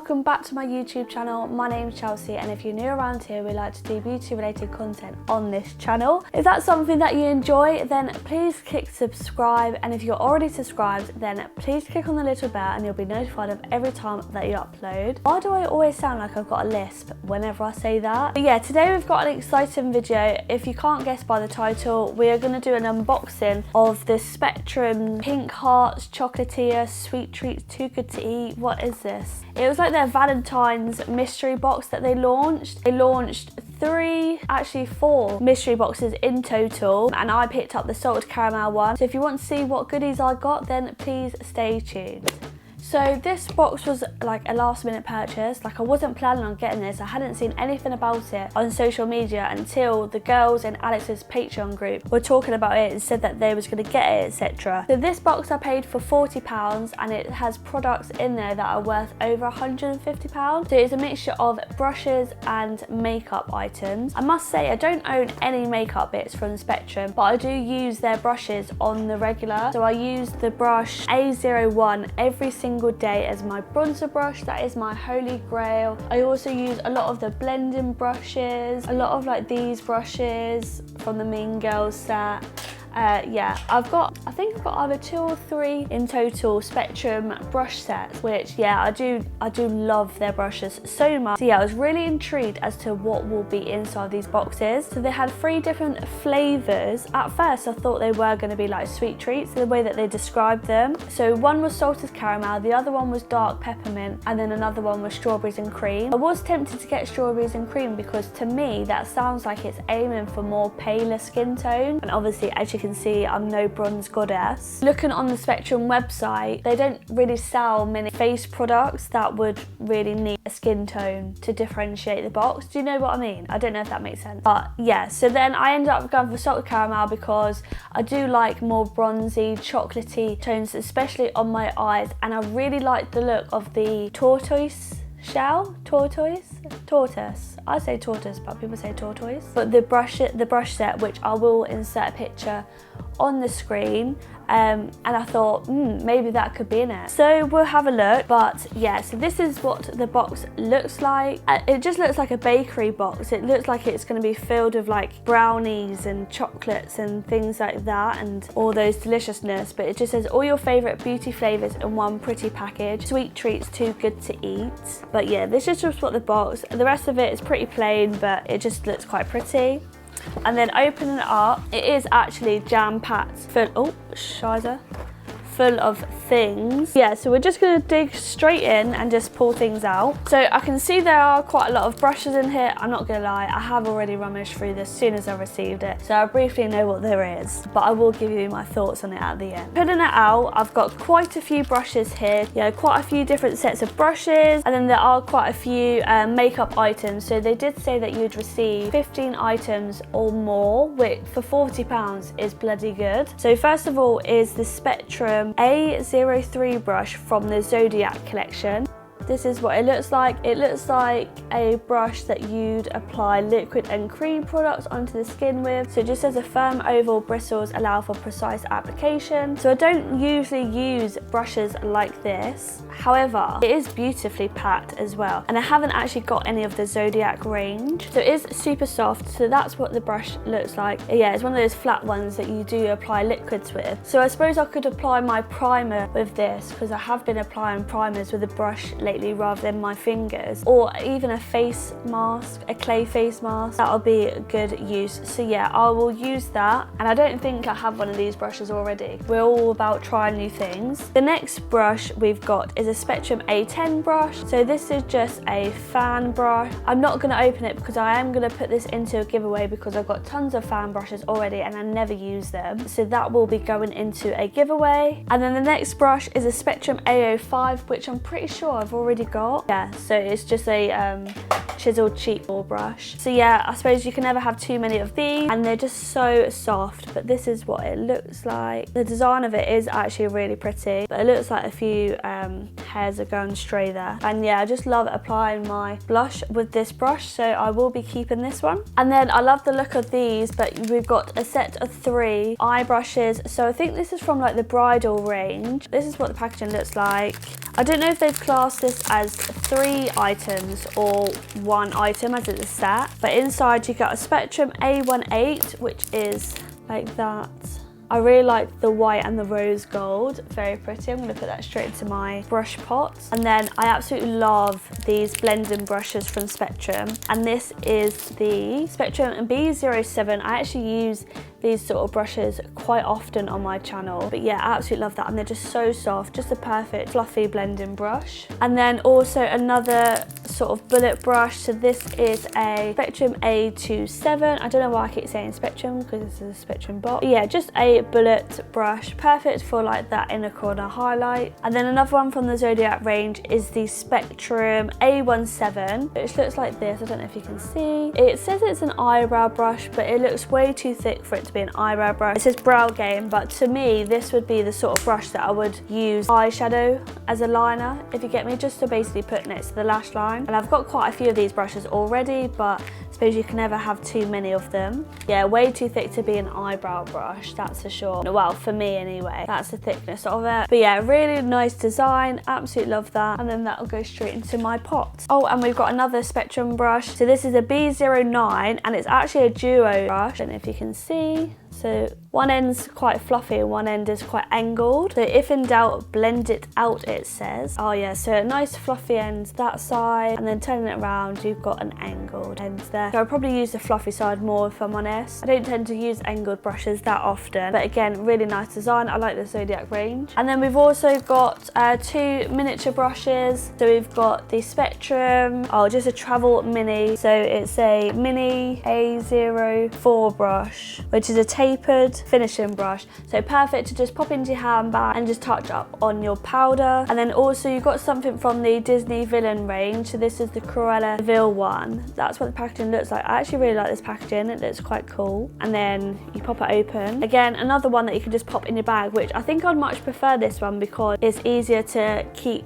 welcome back to my YouTube channel. My name's Chelsea, and if you're new around here, we like to do beauty related content on this channel. If that's something that you enjoy, then please click subscribe, and if you're already subscribed, then please click on the little bell and you'll be notified of every time that you upload. Why do I always sound like I've got a lisp whenever I say that? But yeah, today we've got an exciting video. If you can't guess by the title, we are going to do an unboxing of the Spectrum Pink Hearts Chocolatier Sweet Treats Too Good to Eat. What is this? It was like their Valentine's mystery box that they launched. They launched four mystery boxes in total, and I picked up the salted caramel one. So if you want to see what goodies I got, then please stay tuned. So this box was like a last minute purchase. Like, I wasn't planning on getting this. I hadn't seen anything about it on social media until the girls in Alex's Patreon group were talking about it and said that they was going to get it, etc. So this box I paid for £40, and it has products in there that are worth over £150. So it's a mixture of brushes and makeup items. I must say I don't own any makeup bits from Spectrum, but I do use their brushes on the regular. So I use the brush A01 every single day as my bronzer brush. That is my holy grail. I also use a lot of the blending brushes, a lot of like these brushes from the Mean Girls set. Yeah, I think I've got either 2 or 3 in total Spectrum brush sets, which yeah, I do love their brushes so much. So yeah, I was really intrigued as to what will be inside these boxes. So they had 3 different flavours. At first I thought they were going to be like sweet treats, the way that they described them. So one was salted caramel, the other one was dark peppermint, and then another one was strawberries and cream. I was tempted to get strawberries and cream because to me that sounds like it's aiming for more paler skin tone, and obviously as you can see, I'm no bronze goddess. Looking on the Spectrum website, they don't really sell many face products that would really need a skin tone to differentiate the box. Do you know what I mean? I don't know if that makes sense. But yeah, so then I ended up going for salted caramel because I do like more bronzy, chocolatey tones, especially on my eyes, and I really like the look of the tortoise shell? Tortoise. I say tortoise, but people say tortoise. But the brush set, which I will insert a picture on the screen, and I thought maybe that could be in it. So we'll have a look. But yeah, so this is what the box looks like. It just looks like a bakery box. It looks like it's going to be filled with like brownies and chocolates and things like that, and all those deliciousness. But it just says all your favourite beauty flavours in one pretty package. Sweet treats too good to eat. But yeah, this is just what the box. The rest of it is pretty plain, but it just looks quite pretty. And then opening it up, it is actually jam-packed full of things. Yeah, so we're just going to dig straight in and just pull things out. So I can see there are quite a lot of brushes in here. I'm not going to lie, I have already rummaged through this as soon as I received it, so I briefly know what there is, but I will give you my thoughts on it at the end. Putting it out, I've got quite a few brushes here. Yeah, quite a few different sets of brushes, and then there are quite a few makeup items. So they did say that you'd receive 15 items or more, which for £40 is bloody good. So first of all is the Spectrum A03 brush from the ZODIAC collection. This is what it looks like. It looks like a brush that you'd apply liquid and cream products onto the skin with. So it just says a firm oval bristles allow for precise application. So I don't usually use brushes like this. However, it is beautifully packed as well. And I haven't actually got any of the ZODIAC range. So it is super soft. So that's what the brush looks like. Yeah, it's one of those flat ones that you do apply liquids with. So I suppose I could apply my primer with this, because I have been applying primers with a brush lately rather than my fingers, or even a face mask, a clay face mask. That'll be a good use. So yeah, I will use that, and I don't think I have one of these brushes already. We're all about trying new things. The next brush we've got is a Spectrum A10 brush. So this is just a fan brush. I'm not going to open it because I am going to put this into a giveaway, because I've got tons of fan brushes already and I never use them, so that will be going into a giveaway. And then the next brush is a Spectrum A05, which I'm pretty sure I've already got. Yeah, so it's just a chiseled cheek ball brush. So yeah, I suppose you can never have too many of these, and they're just so soft. But this is what it looks like. The design of it is actually really pretty, but it looks like a few hairs are going stray there. And yeah, I just love applying my blush with this brush, so I will be keeping this one. And then I love the look of these, but we've got a set of 3 eye brushes. So I think this is from like the bridal range. This is what the packaging looks like. I don't know if they've classed this as 3 items or 1 item as it's a set, but inside you got a Spectrum A18, which is like that. I really like the white and the rose gold, very pretty. I'm going to put that straight into my brush pot. And then I absolutely love these blending brushes from Spectrum, and this is the Spectrum B07. I actually use these sort of brushes quite often on my channel, but yeah, I absolutely love that, and they're just so soft, just a perfect fluffy blending brush. And then also another sort of bullet brush, so this is a Spectrum A27. I don't know why I keep saying Spectrum because this is a Spectrum box, but yeah, just a bullet brush, perfect for like that inner corner highlight. And then another one from the Zodiac range is the Spectrum A17, which looks like this. I don't know if you can see. It says it's an eyebrow brush, but it looks way too thick for it to be an eyebrow brush. It says brow game, but to me this would be the sort of brush that I would use eyeshadow as a liner, if you get me, just to basically put next to the lash line. And I've got quite a few of these brushes already, but I suppose you can never have too many of them. Yeah, way too thick to be an eyebrow brush, that's for sure. Well, for me anyway, that's the thickness of it. But yeah, really nice design, absolutely love that. And then that'll go straight into my pot. Oh, and we've got another Spectrum brush. So this is a B09, and it's actually a duo brush. I don't know if you can see. So one end's quite fluffy and one end is quite angled. So if in doubt, blend it out, it says. Oh yeah, so a nice fluffy end that side, and then turning it around, you've got an angled end there. So I'll probably use the fluffy side more if I'm honest. I don't tend to use angled brushes that often, but again, really nice design. I like the Zodiac range. And then we've also got 2 miniature brushes. So we've got the Spectrum, just a travel mini. So it's a mini A04 brush, which is a tapered finishing brush, so perfect to just pop into your handbag and just touch up on your powder. And then also you've got something from the Disney villain range, so this is the Cruella de Vil one. That's what the packaging looks like. I actually really like this packaging, it looks quite cool. And then you pop it open. Again, another one that you can just pop in your bag, which I think I'd much prefer this one because it's easier to keep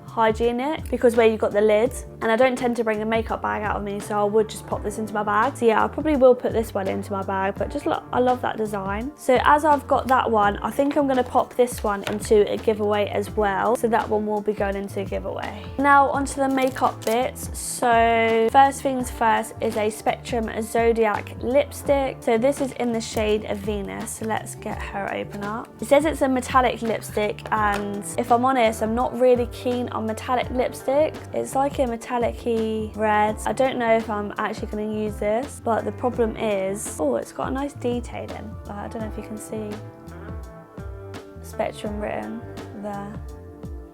hygienic, because where you've got the lid, and I don't tend to bring a makeup bag out of me, so I would just pop this into my bag. So yeah, I probably will put this one into my bag, but just look, I love that design. So as I've got that one, I think I'm going to pop this one into a giveaway as well, so that one will be going into a giveaway. Now onto the makeup bits. So first things first is a Spectrum Zodiac lipstick. So this is in the shade of Venus, so let's get her open up. It says it's a metallic lipstick, and if I'm honest, I'm not really keen on metallic lipstick. It's like a metallic-y red. I don't know if I'm actually going to use this, but the problem is, it's got a nice detailing. I don't know if you can see Spectrum written there.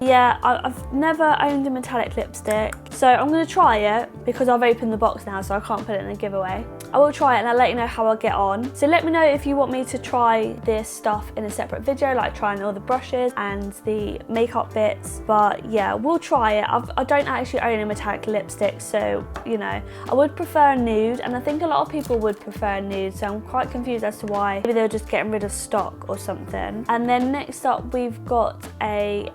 Yeah, I've never owned a metallic lipstick, so I'm going to try it because I've opened the box now, so I can't put it in a giveaway. I will try it and I'll let you know how I get on. So let me know if you want me to try this stuff in a separate video, like trying all the brushes and the makeup bits. But yeah, we'll try it. I don't actually own a metallic lipstick, so you know, I would prefer a nude, and I think a lot of people would prefer a nude, so I'm quite confused as to why. Maybe they're just getting rid of stock or something. And then next up we've got a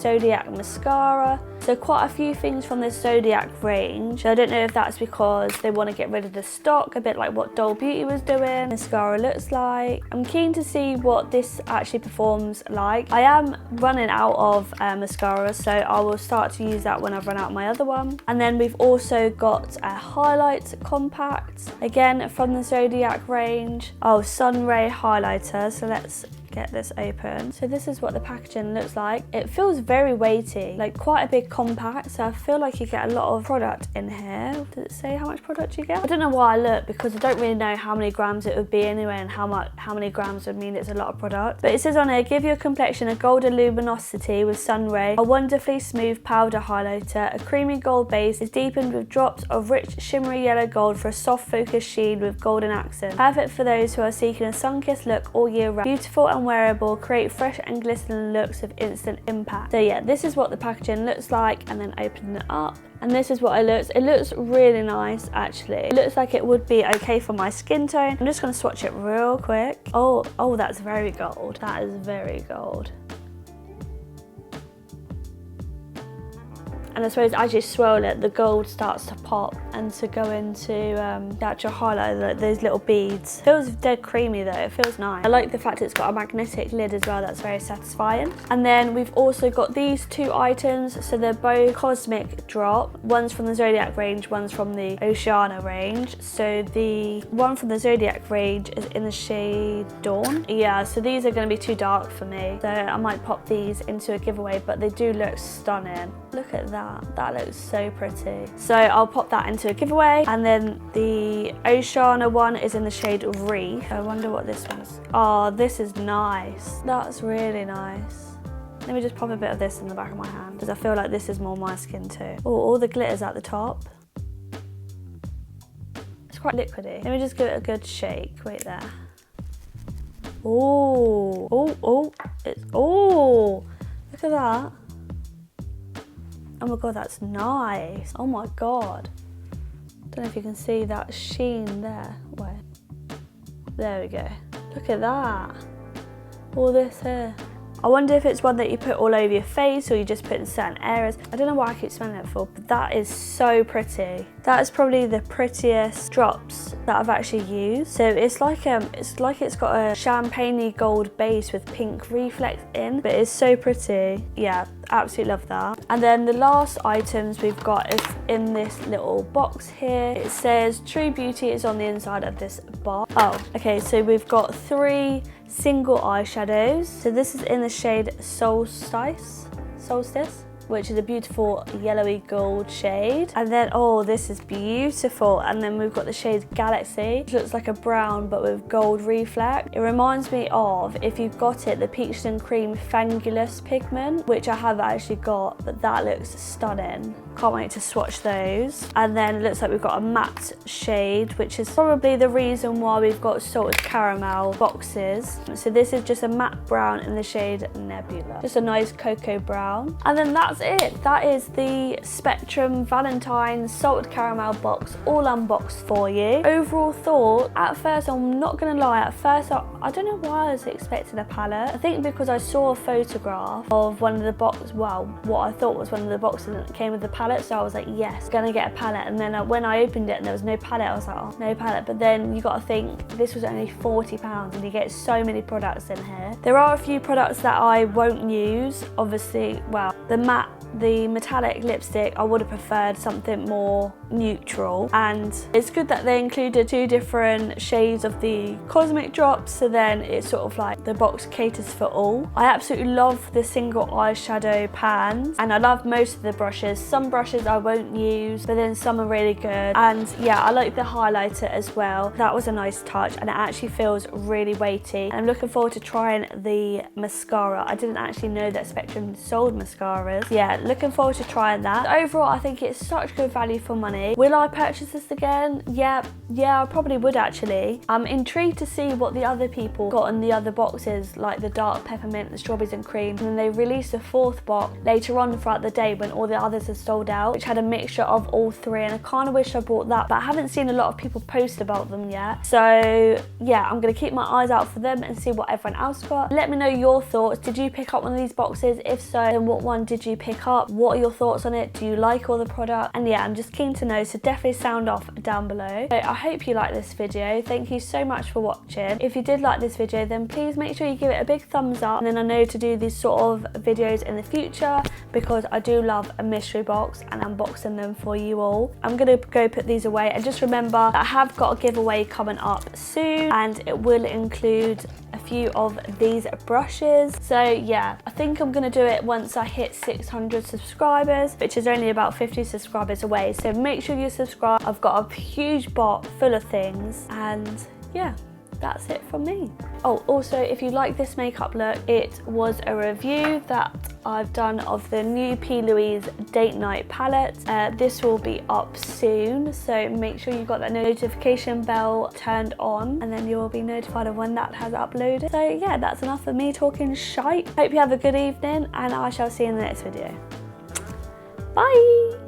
Zodiac mascara. So quite a few things from this Zodiac range. I don't know if that's because they want to get rid of the stock, a bit like what Doll Beauty was doing. Mascara looks like. I'm keen to see what this actually performs like. I am running out of mascara, so I will start to use that when I've run out my other one. And then we've also got a highlight compact, again from the Zodiac range. Sunray highlighter. So let's get this open. So this is what the packaging looks like. It feels very weighty, like quite a big compact, so I feel like you get a lot of product in here. Does it say how much product you get? I don't know why I look, because I don't really know how many grams it would be anyway, and how many grams would mean it's a lot of product. But it says on here, give your complexion a golden luminosity with Sunray, a wonderfully smooth powder highlighter. A creamy gold base is deepened with drops of rich shimmery yellow gold for a soft focused sheen with golden accent. Perfect for those who are seeking a sun-kissed look all year round. Beautiful and wearable, create fresh and glistening looks of instant impact. So yeah, this is what the packaging looks like, and then opening it up, and this is what it looks really nice actually. It looks like it would be okay for my skin tone. I'm just going to swatch it real quick. Oh, that's very gold. That is very gold. And I suppose as you swirl it, the gold starts to pop and to go into the actual highlight, like those little beads. Feels dead creamy though, it feels nice. I like the fact it's got a magnetic lid as well, that's very satisfying. And then we've also got these two items, so they're both cosmic drop. One's from the Zodiac range, one's from the Oceana range. So the one from the Zodiac range is in the shade Dawn. Yeah, so these are going to be too dark for me, so I might pop these into a giveaway, but they do look stunning. Look at that, that looks so pretty. So I'll pop that into a giveaway. And then the Oceana one is in the shade Reef. I wonder what this one's. Oh, this is nice. That's really nice. Let me just pop a bit of this in the back of my hand because I feel like this is more my skin too. Oh, all the glitter's at the top. It's quite liquidy. Let me just give it a good shake. Wait there. Oh, oh, oh, it's, oh, look at that. Oh my God, that's nice. Oh my God. Don't know if you can see that sheen there. Wait. There we go. Look at that. All this here. I wonder if it's one that you put all over your face or you just put in certain areas. I don't know why I keep smelling it for, but that is so pretty. That is probably the prettiest drops that I've actually used. So it's like it's got a champagne-y gold base with pink reflex in, but it's so pretty. Yeah, absolutely love that. And then the last items we've got is in this little box here. It says True Beauty is on the inside of this box. Oh, okay, so we've got 3 single eyeshadows. So this is in the shade Solstice, which is a beautiful yellowy gold shade. And then, oh, this is beautiful. And then we've got the shade Galaxy, which looks like a brown but with gold reflect. It reminds me of, if you've got it, the Peaches and Cream Fangulous pigment, which I have actually got, but that looks stunning. Can't wait to swatch those. And then it looks like we've got a matte shade, which is probably the reason why we've got salted caramel boxes. So this is just a matte brown in the shade Nebula. Just a nice cocoa brown. And then that's it. That is the Spectrum Valentine salted caramel box all unboxed for you. Overall thought, at first, I'm not gonna lie, at first I don't know why I was expecting a palette. I think because I saw a photograph of one of the boxes, well, what I thought was one of the boxes that came with the palette, so I was like, yes, gonna get a palette. And then when I opened it and there was no palette, I was like, oh, no palette. But then you gotta think, this was only £40 and you get so many products in here. There are a few products that I won't use, obviously. Well, the metallic lipstick, I would have preferred something more neutral, and it's good that they included 2 different shades of the cosmic drops, so then it's sort of like the box caters for all. I absolutely love the single eyeshadow pans, and I love most of the brushes. Some brushes I won't use, but then some are really good. And yeah, I like the highlighter as well. That was a nice touch, and it actually feels really weighty. And I'm looking forward to trying the mascara. I didn't actually know that Spectrum sold mascaras. Yeah, looking forward to trying that. Overall, I think it's such good value for money. Will I purchase this again? Yeah, I probably would actually. I'm intrigued to see what the other people got in the other boxes, like the dark peppermint, the strawberries and cream. And then they released a 4th box later on throughout the day when all the others had sold out, which had a mixture of all 3, and I kind of wish I bought that, but I haven't seen a lot of people post about them yet. So yeah, I'm gonna keep my eyes out for them and see what everyone else got. Let me know your thoughts. Did you pick up one of these boxes? If so, then what one did you pick up? What are your thoughts on it? Do you like all the product? And yeah, I'm just keen to know, so definitely sound off down below. So I hope you liked this video. Thank you so much for watching. If you did like this video, then please make sure you give it a big thumbs up, and then I know to do these sort of videos in the future, because I do love a mystery box and unboxing them for you all. I'm gonna go put these away, and just remember I have got a giveaway coming up soon, and it will include a few of these brushes. So yeah, I think I'm gonna do it once I hit 600 subscribers, which is only about 50 subscribers away. So make sure you subscribe. I've got a huge bot full of things, and yeah, that's it from me. Oh, also, if you like this makeup look, it was a review that I've done of the new P. Louise Date Night palette. This will be up soon, so make sure you've got that notification bell turned on, and then you'll be notified of when that has uploaded. So yeah, that's enough of me talking shite. Hope you have a good evening, and I shall see you in the next video. Bye!